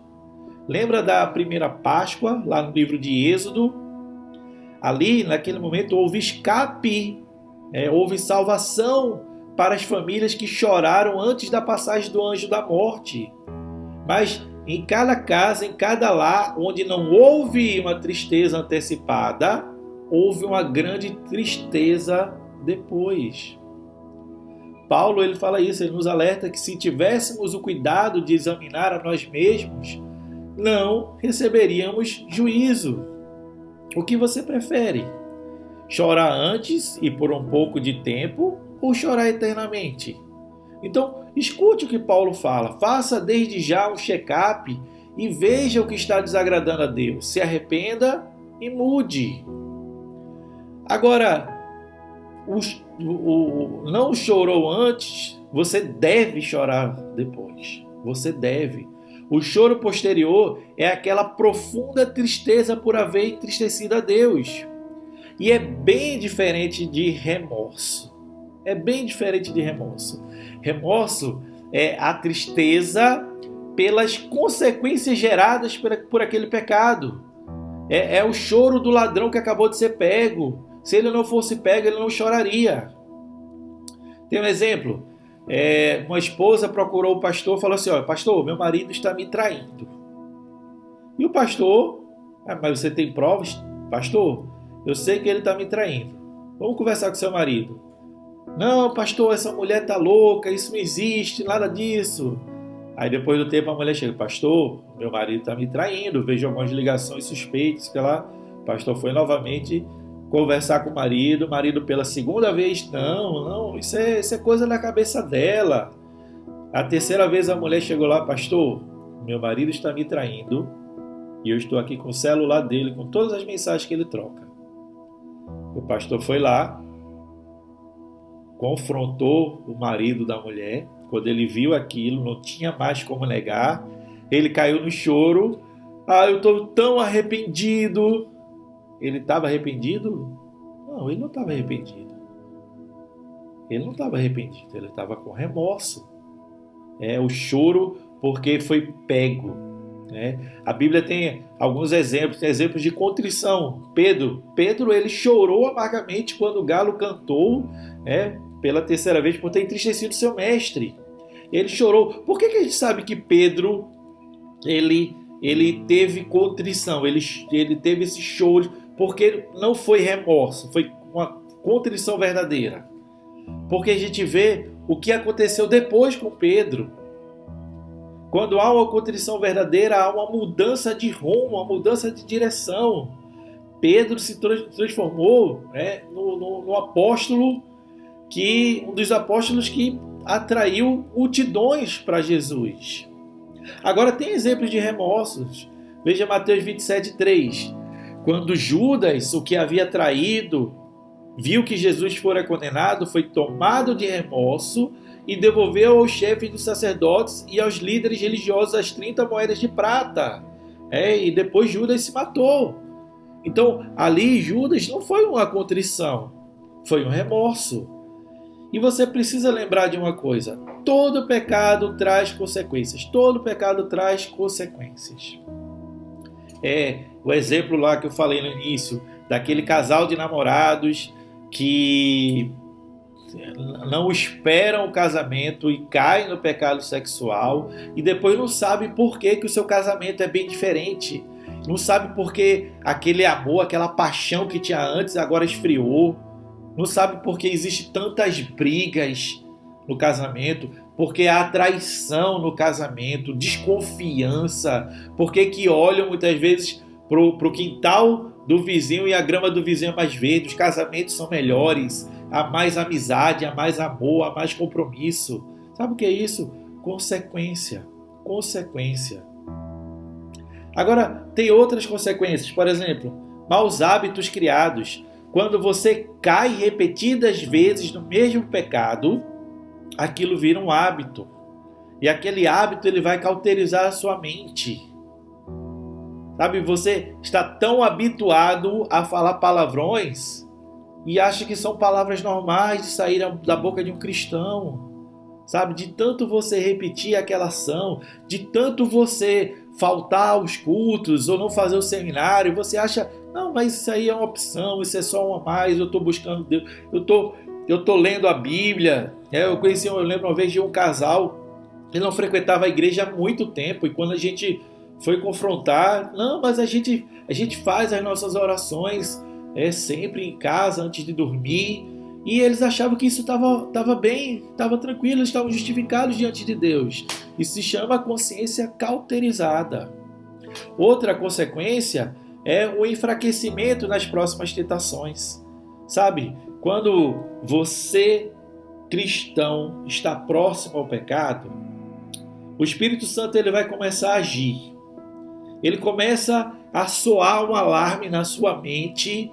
Lembra da primeira Páscoa, lá no livro de Êxodo? Ali, naquele momento, houve escape, houve salvação para as famílias que choraram antes da passagem do anjo da morte. Mas em cada casa, em cada lar, onde não houve uma tristeza antecipada, houve uma grande tristeza depois. Paulo ele fala isso, ele nos alerta que se tivéssemos o cuidado de examinar a nós mesmos, não receberíamos juízo. O que você prefere? Chorar antes e por um pouco de tempo ou chorar eternamente? Então, escute o que Paulo fala. Faça desde já um check-up e veja o que está desagradando a Deus. Se arrependa e mude. Agora, não chorou antes, você deve chorar depois. Você deve. O choro posterior é aquela profunda tristeza por haver entristecido a Deus. E é bem diferente de remorso. É bem diferente de remorso. Remorso é a tristeza pelas consequências geradas por aquele pecado. É o choro do ladrão que acabou de ser pego. Se ele não fosse pego, ele não choraria. Tem um exemplo. Uma esposa procurou o pastor e falou assim: olha, pastor, meu marido está me traindo. E o pastor: mas você tem provas? Pastor, eu sei que ele está me traindo. Vamos conversar com seu marido. Não, pastor, essa mulher está louca, isso não existe, nada disso. Aí depois do tempo a mulher chega: pastor, meu marido está me traindo, vejo algumas ligações suspeitas, que lá. O pastor foi novamente conversar com o marido pela segunda vez: não, isso é coisa na cabeça dela. A terceira vez a mulher chegou lá: pastor, meu marido está me traindo e eu estou aqui com o celular dele, com todas as mensagens que ele troca. O pastor foi lá, confrontou o marido da mulher. Quando ele viu aquilo, não tinha mais como negar. Ele caiu no choro. Eu estou tão arrependido. Ele estava arrependido? Não, ele não estava arrependido. Ele não estava arrependido, ele estava com remorso. O choro porque foi pego. A Bíblia tem alguns exemplos de contrição. Pedro ele chorou amargamente quando o galo cantou, pela terceira vez por ter entristecido seu mestre. Ele chorou. Por que a gente sabe que Pedro ele teve contrição, ele teve esse choro? Porque não foi remorso, foi uma contrição verdadeira. Porque a gente vê o que aconteceu depois com Pedro. Quando há uma contrição verdadeira, há uma mudança de rumo, uma mudança de direção. Pedro se transformou no apóstolo, um dos apóstolos que atraiu multidões para Jesus. Agora tem exemplos de remorsos. Veja Mateus 27:3. Quando Judas, o que havia traído, viu que Jesus fora condenado, foi tomado de remorso e devolveu aos chefes dos sacerdotes e aos líderes religiosos as 30 moedas de prata. E depois Judas se matou. Então, ali Judas não foi uma contrição, foi um remorso. E você precisa lembrar de uma coisa: todo pecado traz consequências. Todo pecado traz consequências. O exemplo lá que eu falei no início, daquele casal de namorados que não esperam o casamento e caem no pecado sexual e depois não sabe por que o seu casamento é bem diferente. Não sabe por que aquele amor, aquela paixão que tinha antes agora esfriou. Não sabe por que existe tantas brigas no casamento, porque há traição no casamento, desconfiança, porque que olham muitas vezes pro quintal do vizinho e a grama do vizinho é mais verde, os casamentos são melhores, há mais amizade, há mais amor, há mais compromisso. Sabe o que é isso? Consequência. Agora, tem outras consequências. Por exemplo, maus hábitos criados. Quando você cai repetidas vezes no mesmo pecado, aquilo vira um hábito. E aquele hábito ele vai cauterizar a sua mente. Sabe, você está tão habituado a falar palavrões e acha que são palavras normais de sair da boca de um cristão. Sabe, de tanto você repetir aquela ação, de tanto você faltar aos cultos ou não fazer o seminário, você acha, não, mas isso aí é uma opção, isso é só uma a mais, eu estou buscando Deus, eu tô lendo a Bíblia. Eu lembro uma vez de um casal Ele não frequentava a igreja há muito tempo, e quando a gente foi confrontar, não, mas a gente faz as nossas orações sempre em casa, antes de dormir, e eles achavam que isso estava bem, estava tranquilo, eles estavam justificados diante de Deus. Isso se chama consciência cauterizada. Outra consequência é o enfraquecimento nas próximas tentações. Sabe, quando você, cristão, está próximo ao pecado, o Espírito Santo ele vai começar a agir. Ele começa a soar um alarme na sua mente.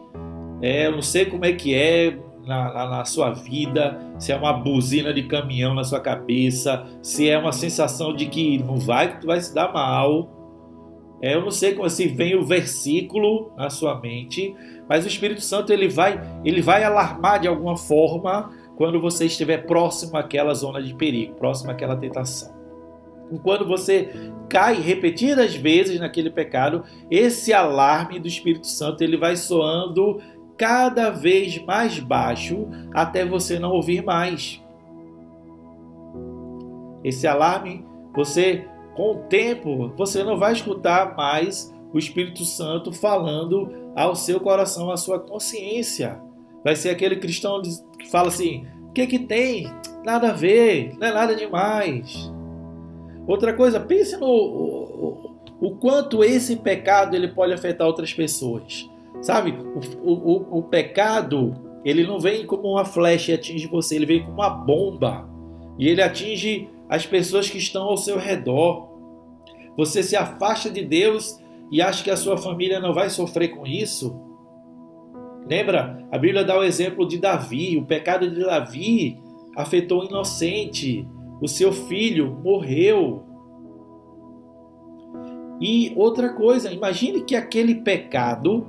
Eu não sei como é que é na sua vida, se é uma buzina de caminhão na sua cabeça, se é uma sensação de que não vai, que tu vai se dar mal. Eu não sei se vem o versículo na sua mente, mas o Espírito Santo ele vai alarmar de alguma forma quando você estiver próximo àquela zona de perigo, próximo àquela tentação. E quando você cai repetidas vezes naquele pecado, esse alarme do Espírito Santo ele vai soando cada vez mais baixo até você não ouvir mais. Esse alarme, com o tempo, você não vai escutar mais o Espírito Santo falando ao seu coração, à sua consciência. Vai ser aquele cristão que fala assim, o que tem? Nada a ver, não é nada demais. Outra coisa, pense o quanto esse pecado ele pode afetar outras pessoas. Sabe, o pecado, ele não vem como uma flecha e atinge você, ele vem como uma bomba. E ele atinge as pessoas que estão ao seu redor. Você se afasta de Deus e acha que a sua família não vai sofrer com isso? Lembra? A Bíblia dá o exemplo de Davi. O pecado de Davi afetou o inocente. O seu filho morreu. E outra coisa, imagine que aquele pecado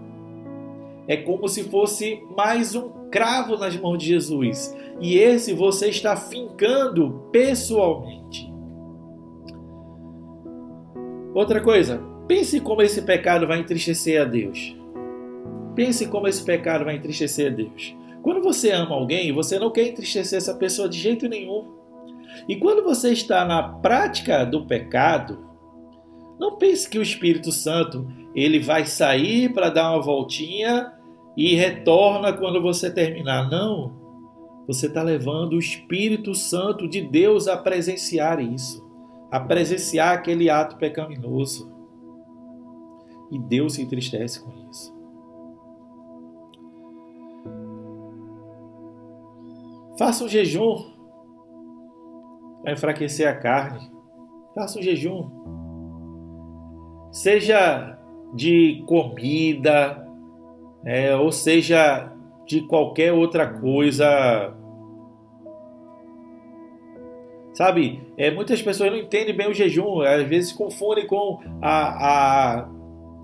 é como se fosse mais um cravo nas mãos de Jesus. E esse você está fincando pessoalmente. Outra coisa, pense como esse pecado vai entristecer a Deus. Pense como esse pecado vai entristecer a Deus. Quando você ama alguém, você não quer entristecer essa pessoa de jeito nenhum. E quando você está na prática do pecado, não pense que o Espírito Santo ele vai sair para dar uma voltinha e retorna quando você terminar. Não. Você está levando o Espírito Santo de Deus a presenciar isso, a presenciar aquele ato pecaminoso. E Deus se entristece com isso. Faça um jejum para enfraquecer a carne. Faça um jejum. Seja de comida, ou seja de qualquer outra coisa. Sabe, muitas pessoas não entendem bem o jejum, às vezes confundem com a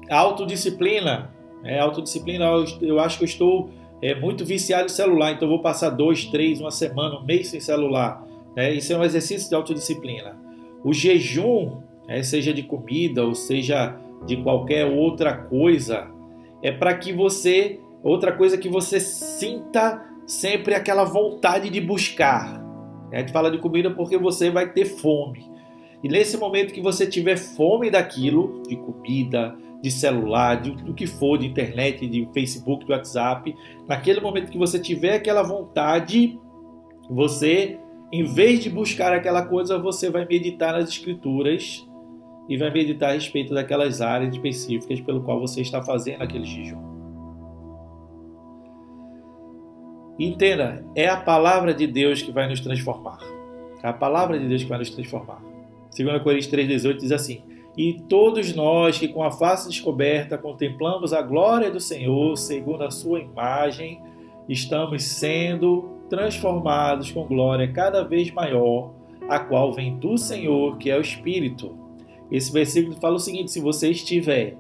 autodisciplina. Autodisciplina, eu acho que eu estou muito viciado em celular, então eu vou passar 2, 3, uma semana, um mês sem celular. Isso é um exercício de autodisciplina. O jejum, seja de comida ou seja de qualquer outra coisa, é para que você, outra coisa que você sinta sempre aquela vontade de buscar. A gente fala de comida porque você vai ter fome. E nesse momento que você tiver fome daquilo, de comida, de celular, do que for, de internet, de Facebook, de WhatsApp, naquele momento que você tiver aquela vontade, você, em vez de buscar aquela coisa, você vai meditar nas Escrituras e vai meditar a respeito daquelas áreas específicas pelo qual você está fazendo aquele jejum. Entenda, é a palavra de Deus que vai nos transformar. É a palavra de Deus que vai nos transformar. 2 Coríntios 3,18 diz assim: e todos nós que com a face descoberta contemplamos a glória do Senhor, segundo a sua imagem, estamos sendo transformados com glória cada vez maior, a qual vem do Senhor, que é o Espírito. Esse versículo fala o seguinte: se você estiver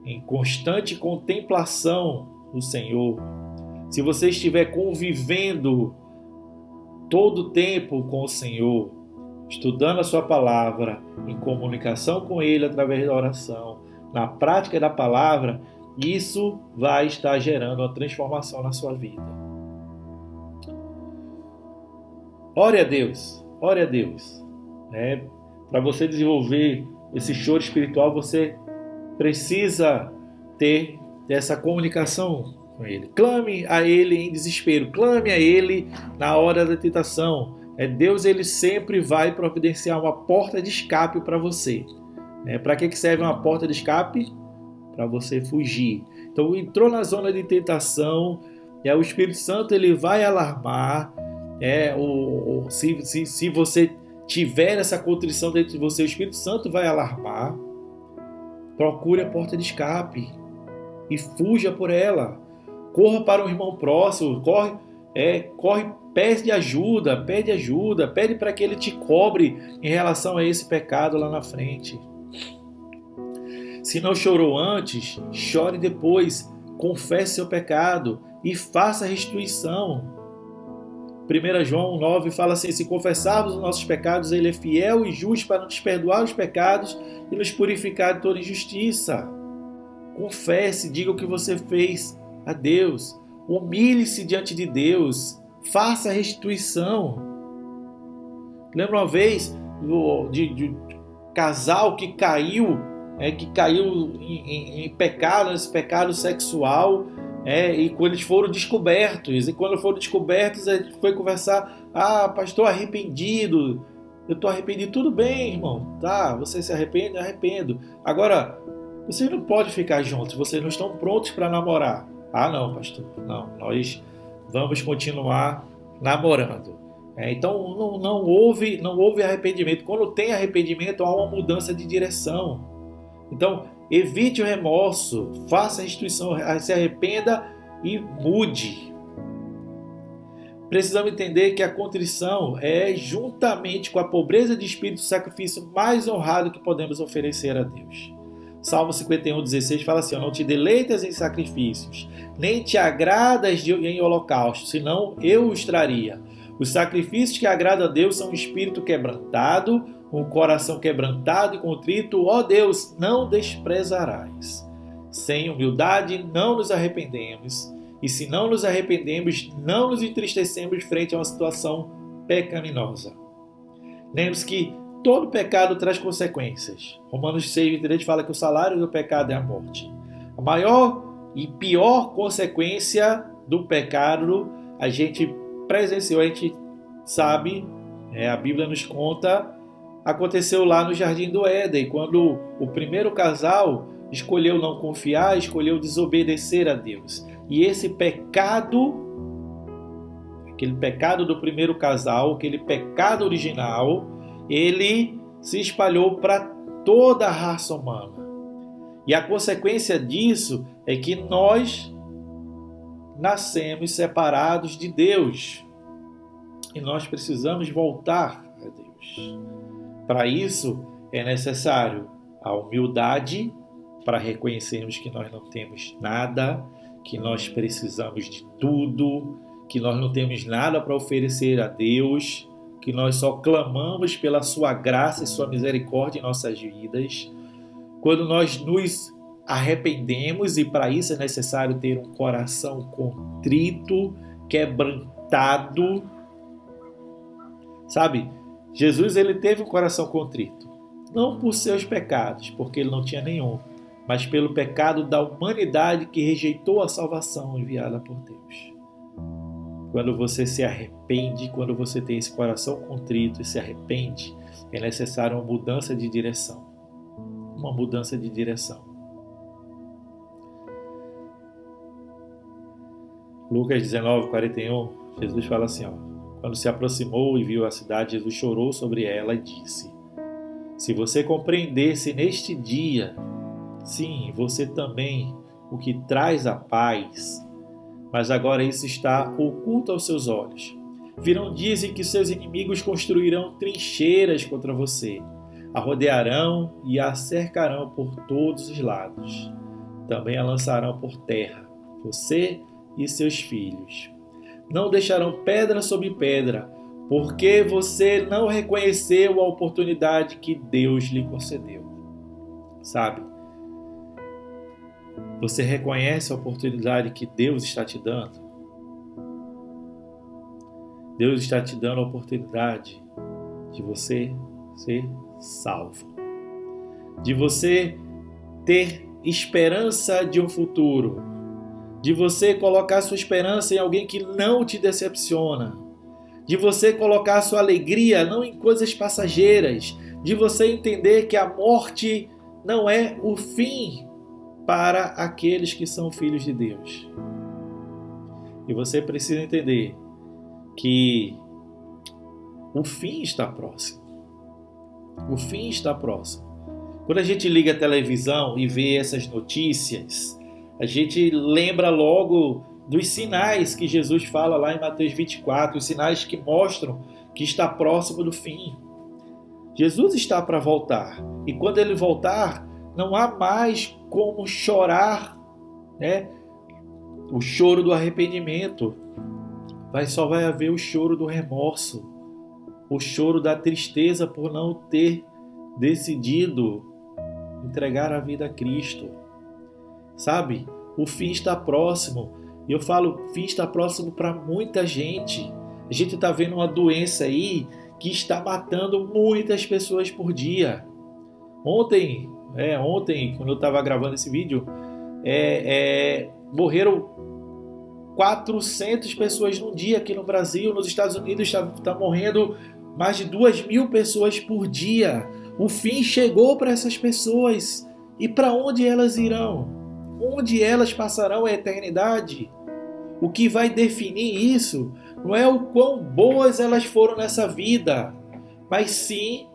em constante contemplação do Senhor, se você estiver convivendo todo o tempo com o Senhor, estudando a sua palavra, em comunicação com Ele através da oração, na prática da palavra, isso vai estar gerando uma transformação na sua vida. Ore a Deus, ore a Deus. Para você desenvolver esse choro espiritual, você precisa ter essa comunicação com Ele. Clame a Ele em desespero, clame a Ele na hora da tentação. Deus, Ele sempre vai providenciar uma porta de escape para você. Para que serve uma porta de escape? Para você fugir. Então, entrou na zona de tentação, o Espírito Santo ele vai alarmar. Se você tiver essa contrição dentro de você, o Espírito Santo vai alarmar. Procure a porta de escape e fuja por ela. Corra para um irmão próximo, corre, pede ajuda, pede para que ele te cobre em relação a esse pecado lá na frente. Se não chorou antes, chore depois, confesse seu pecado e faça restituição. 1 João 9 fala assim: se confessarmos os nossos pecados, Ele é fiel e justo para nos perdoar os pecados e nos purificar de toda injustiça. Confesse, diga o que você fez a Deus, humilhe-se diante de Deus, faça restituição. Lembra uma vez de casal que caiu em pecado, esse pecado sexual, e quando eles foram descobertos, a gente foi conversar: pastor, arrependido, eu estou arrependido. Tudo bem, irmão, tá, você se arrepende? Arrependo. Agora, vocês não podem ficar juntos, vocês não estão prontos para namorar. Não, pastor, não, nós vamos continuar namorando. Então não houve arrependimento. Quando tem arrependimento, há uma mudança de direção. Então, evite o remorso, faça a restituição, se arrependa e mude. Precisamos entender que a contrição é, juntamente com a pobreza de espírito, o sacrifício mais honrado que podemos oferecer a Deus. Salmo 51:16 fala assim: não te deleitas em sacrifícios, nem te agradas em holocausto, senão eu os traria. Os sacrifícios que agradam a Deus são um espírito quebrantado, um coração quebrantado e contrito, ó Deus, não desprezarás. Sem humildade não nos arrependemos, e se não nos arrependemos, não nos entristecemos frente a uma situação pecaminosa. Lembre-se que todo pecado traz consequências. Romanos 6:23 fala que o salário do pecado é a morte. A maior e pior consequência do pecado a gente presenciou, a gente sabe, a Bíblia nos conta, aconteceu lá no Jardim do Éden, quando o primeiro casal escolheu não confiar, escolheu desobedecer a Deus. E esse pecado, aquele pecado do primeiro casal, aquele pecado original, ele se espalhou para toda a raça humana. E a consequência disso é que nós nascemos separados de Deus. E nós precisamos voltar a Deus. Para isso é necessário a humildade, para reconhecermos que nós não temos nada, que nós precisamos de tudo, que nós não temos nada para oferecer a Deus, que nós só clamamos pela sua graça e sua misericórdia em nossas vidas. Quando nós nos arrependemos, e para isso é necessário ter um coração contrito, quebrantado. Sabe, Jesus ele teve um coração contrito, não por seus pecados, porque ele não tinha nenhum, mas pelo pecado da humanidade que rejeitou a salvação enviada por Deus. Quando você se arrepende, quando você tem esse coração contrito e se arrepende, é necessário uma mudança de direção. Uma mudança de direção. Lucas 19:41, Jesus fala assim, quando se aproximou e viu a cidade, Jesus chorou sobre ela e disse: se você compreendesse neste dia, sim, você também, o que traz a paz, mas agora isso está oculto aos seus olhos. Virão dias em que seus inimigos construirão trincheiras contra você, a rodearão e a cercarão por todos os lados. Também a lançarão por terra, você e seus filhos. Não deixarão pedra sobre pedra, porque você não reconheceu a oportunidade que Deus lhe concedeu. Sabe? Você reconhece a oportunidade que Deus está te dando? Deus está te dando a oportunidade de você ser salvo, de você ter esperança de um futuro, de você colocar sua esperança em alguém que não te decepciona, de você colocar sua alegria não em coisas passageiras, de você entender que a morte não é o fim para aqueles que são filhos de Deus. E você precisa entender que o fim está próximo. O fim está próximo. Quando a gente liga a televisão e vê essas notícias, a gente lembra logo dos sinais que Jesus fala lá em Mateus 24, os sinais que mostram que está próximo do fim. Jesus está para voltar. E quando ele voltar, não há mais como chorar, né? O choro do arrependimento. Só vai haver o choro do remorso. O choro da tristeza por não ter decidido entregar a vida a Cristo. Sabe? O fim está próximo. E eu falo, o fim está próximo para muita gente. A gente está vendo uma doença aí que está matando muitas pessoas por dia. Ontem, quando eu estava gravando esse vídeo, morreram 400 pessoas num dia aqui no Brasil. Nos Estados Unidos está morrendo mais de 2.000 pessoas por dia. O fim chegou para essas pessoas. E para onde elas irão? Onde elas passarão a eternidade? O que vai definir isso não é o quão boas elas foram nessa vida, mas sim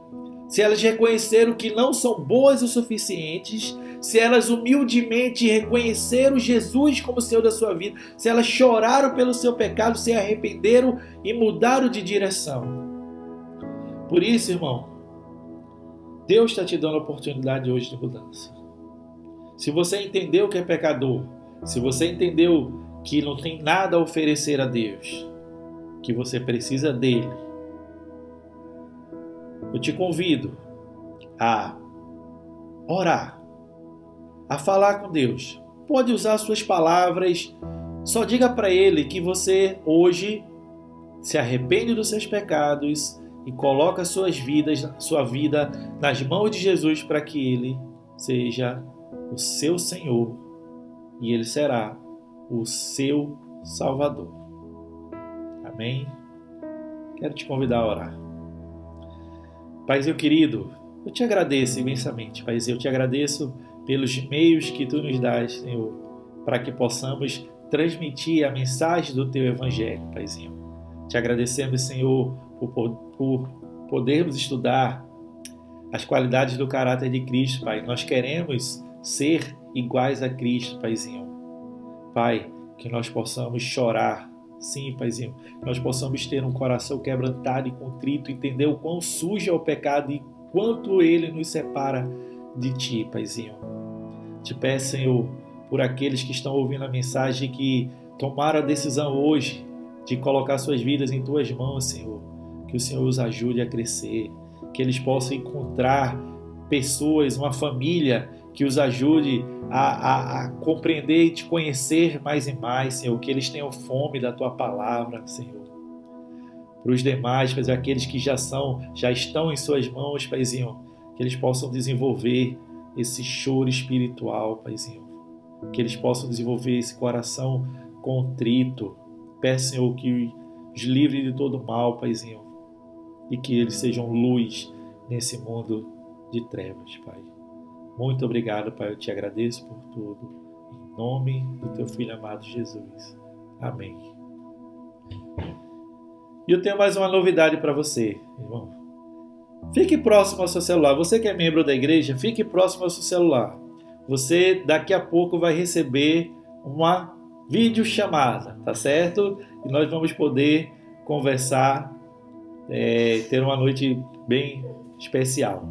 se elas reconheceram que não são boas o suficientes, se elas humildemente reconheceram Jesus como Senhor da sua vida, se elas choraram pelo seu pecado, se arrependeram e mudaram de direção. Por isso, irmão, Deus está te dando a oportunidade hoje de mudança. Se você entendeu que é pecador, se você entendeu que não tem nada a oferecer a Deus, que você precisa dele, eu te convido a orar, a falar com Deus. Pode usar suas palavras, só diga para Ele que você hoje se arrepende dos seus pecados e coloca sua vida nas mãos de Jesus para que Ele seja o seu Senhor e Ele será o seu Salvador. Amém? Quero te convidar a orar. Paizinho querido, eu te agradeço imensamente, Paizinho. Eu te agradeço pelos meios que Tu nos dás, Senhor, para que possamos transmitir a mensagem do Teu Evangelho, Paizinho. Te agradecemos, Senhor, por podermos estudar as qualidades do caráter de Cristo, Pai. Nós queremos ser iguais a Cristo, Paizinho. Pai, que nós possamos chorar, sim, Paizinho, que nós possamos ter um coração quebrantado e contrito, entender o quão sujo é o pecado e quanto ele nos separa de Ti, Paizinho. Te peço, Senhor, por aqueles que estão ouvindo a mensagem, que tomaram a decisão hoje de colocar suas vidas em Tuas mãos, Senhor, que o Senhor os ajude a crescer, que eles possam encontrar pessoas, uma família que os ajude a compreender e Te conhecer mais e mais, Senhor, que eles tenham fome da Tua palavra, Senhor. Para os demais, Pai, aqueles que já estão em Suas mãos, Paizinho, que eles possam desenvolver esse choro espiritual, Paizinho, que eles possam desenvolver esse coração contrito. Peço, Senhor, que os livre de todo mal, Paizinho, e que eles sejam luz nesse mundo de trevas, Pai. Muito obrigado, Pai. Eu te agradeço por tudo. Em nome do Teu Filho amado Jesus. Amém. E eu tenho mais uma novidade para você, irmão. Fique próximo ao seu celular. Você que é membro da igreja, fique próximo ao seu celular. Você daqui a pouco vai receber uma videochamada, tá certo? E nós vamos poder conversar, ter uma noite bem especial.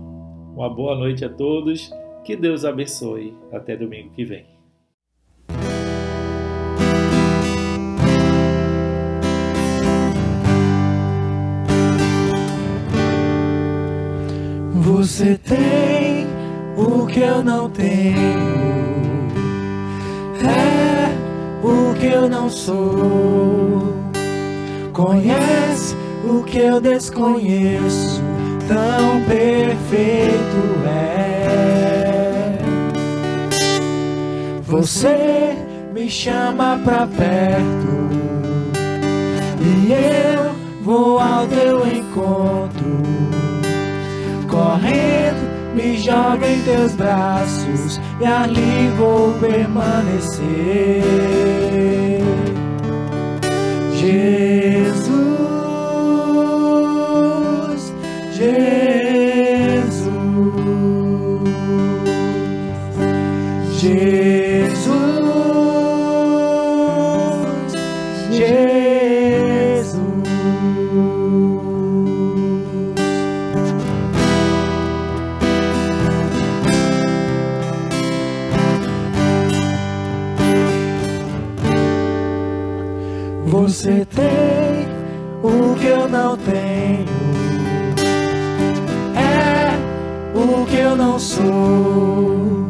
Uma boa noite a todos. Que Deus abençoe. Até domingo que vem. Você tem o que eu não tenho, é o que eu não sou, conhece o que eu desconheço tão bem. perfeito é. Você me chama pra perto e eu vou ao teu encontro. Correndo, me joga em teus braços e ali vou permanecer. Jesus, Jesus, Jesus, Jesus. Você tem o que eu não tenho, é o que eu não sou,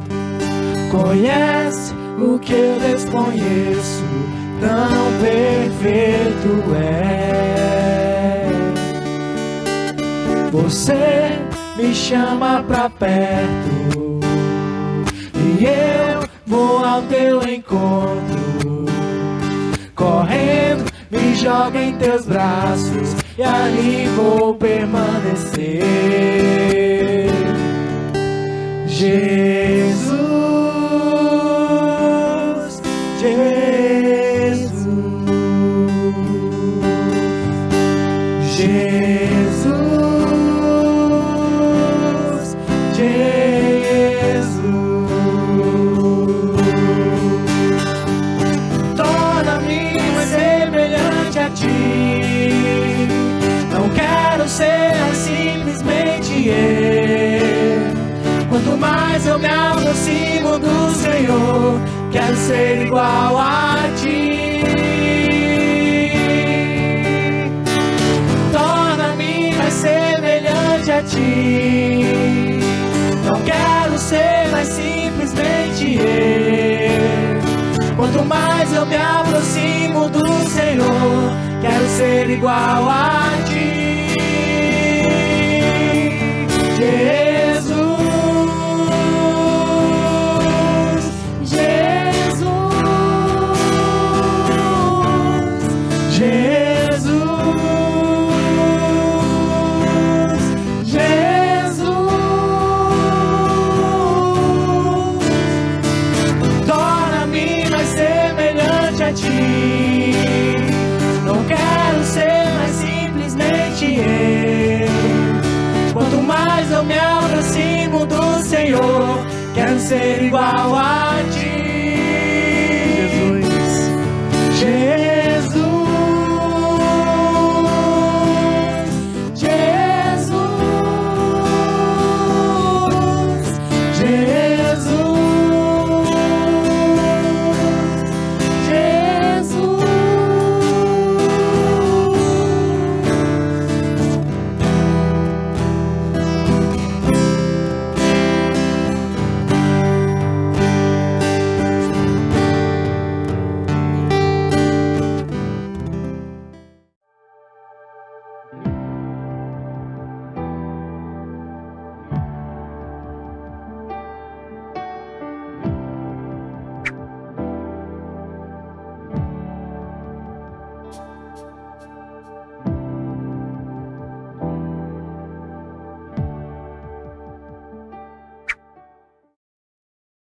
conhece o que eu desconheço, tão perfeito é. Você me chama pra perto e eu vou ao teu encontro. Correndo, me joga em teus braços e ali vou permanecer. Jesus, Jesus, Jesus, Jesus. Torna-me mais semelhante a ti. Não quero ser simplesmente eu. Quanto mais eu me aproximo do Senhor, quero ser igual a ti. Torna-me mais semelhante a ti. Não quero ser mais simplesmente eu. Quanto mais eu me aproximo do Senhor, quero ser igual a ti. Jesus, Jesus, Jesus, Jesus. Torna-me mais semelhante a ti. Não quero ser mais simplesmente eu. Quanto mais eu me aproximo do Senhor, quero ser igual a